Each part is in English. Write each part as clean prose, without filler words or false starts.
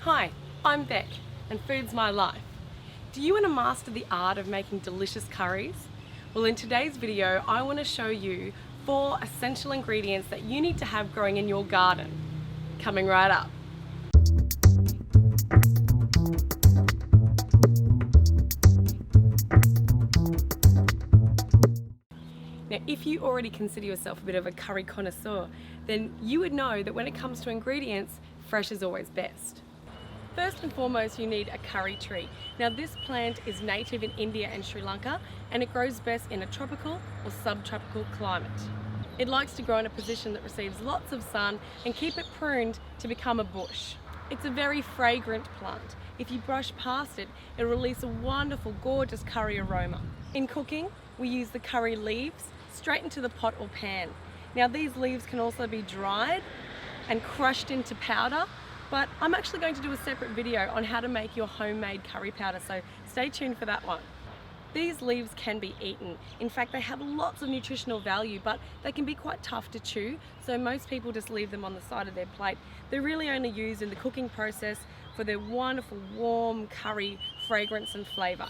Hi, I'm Beck, and food's my life. Do you want to master the art of making delicious curries? Well, in today's video, I want to show you 4 essential ingredients that you need to have growing in your garden. Coming right up. Now, if you already consider yourself a bit of a curry connoisseur, then you would know that when it comes to ingredients, fresh is always best. First and foremost, you need a curry tree. Now, this plant is native in India and Sri Lanka, and it grows best in a tropical or subtropical climate. It likes to grow in a position that receives lots of sun and keep it pruned to become a bush. It's a very fragrant plant. If you brush past it, it'll release a wonderful, gorgeous curry aroma. In cooking, we use the curry leaves straight into the pot or pan. Now, these leaves can also be dried and crushed into powder, but I'm actually going to do a separate video on how to make your homemade curry powder, so stay tuned for that one. These leaves can be eaten. In fact, they have lots of nutritional value, but they can be quite tough to chew, so most people just leave them on the side of their plate. They're really only used in the cooking process for their wonderful warm curry fragrance and flavour.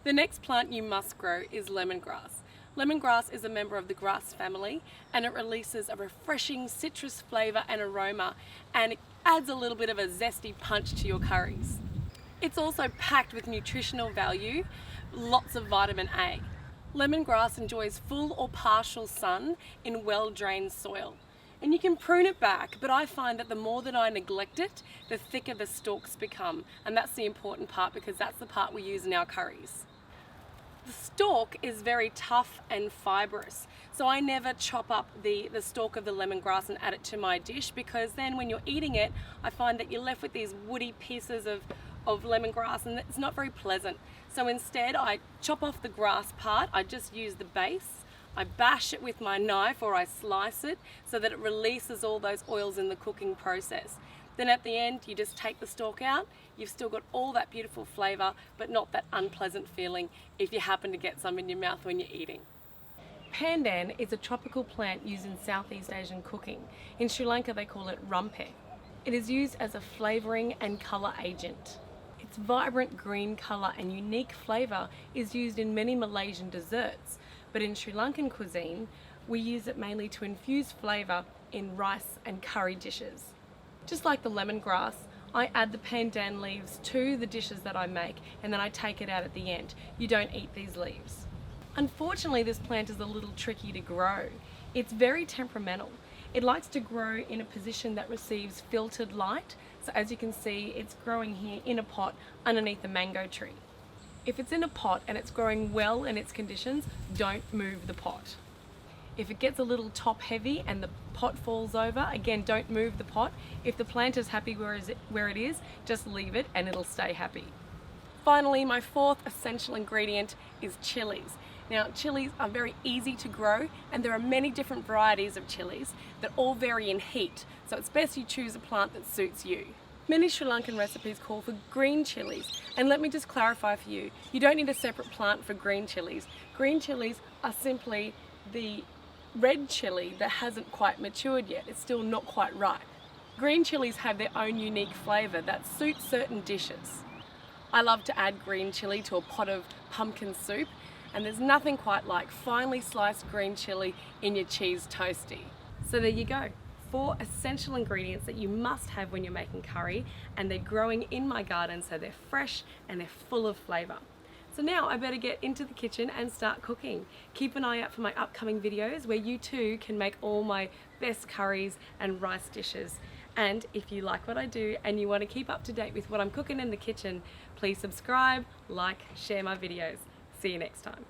The next plant you must grow is lemongrass. Lemongrass is a member of the grass family, and it releases a refreshing citrus flavour and aroma, and it adds a little bit of a zesty punch to your curries. It's also packed with nutritional value, lots of vitamin A. Lemongrass enjoys full or partial sun in well-drained soil. And you can prune it back, but I find that the more that I neglect it, the thicker the stalks become. And that's the important part, because that's the part we use in our curries. The stalk is very tough and fibrous, so I never chop up the stalk of the lemongrass and add it to my dish, because then when you're eating it, I find that you're left with these woody pieces of lemongrass, and it's not very pleasant. So instead, I chop off the grass part. I just use the base. I bash it with my knife, or I slice it so that it releases all those oils in the cooking process. Then at the end, you just take the stalk out. You've still got all that beautiful flavour, but not that unpleasant feeling if you happen to get some in your mouth when you're eating. Pandan is a tropical plant used in Southeast Asian cooking. In Sri Lanka, they call it rumpe. It is used as a flavouring and colour agent. Its vibrant green colour and unique flavour is used in many Malaysian desserts, but in Sri Lankan cuisine, we use it mainly to infuse flavour in rice and curry dishes. Just like the lemongrass, I add the pandan leaves to the dishes that I make, and then I take it out at the end. You don't eat these leaves. Unfortunately, this plant is a little tricky to grow. It's very temperamental. It likes to grow in a position that receives filtered light. So as you can see, it's growing here in a pot underneath a mango tree. If it's in a pot and it's growing well in its conditions, don't move the pot. If it gets a little top heavy and the pot falls over, again, don't move the pot. If the plant is happy where it is, just leave it and it'll stay happy. Finally, my 4th essential ingredient is chilies. Now, chilies are very easy to grow, and there are many different varieties of chilies that all vary in heat, so it's best you choose a plant that suits you. Many Sri Lankan recipes call for green chilies, and let me just clarify for you, you don't need a separate plant for green chilies. Green chilies are simply the red chili that hasn't quite matured yet. It's still not quite ripe. Green chilies have their own unique flavour that suits certain dishes. I love to add green chili to a pot of pumpkin soup, and there's nothing quite like finely sliced green chili in your cheese toastie. So there you go. 4 essential ingredients that you must have when you're making curry, and they're growing in my garden, so they're fresh and they're full of flavour. So now I better get into the kitchen and start cooking. Keep an eye out for my upcoming videos where you too can make all my best curries and rice dishes. And if you like what I do and you want to keep up to date with what I'm cooking in the kitchen, please subscribe, like, share my videos. See you next time.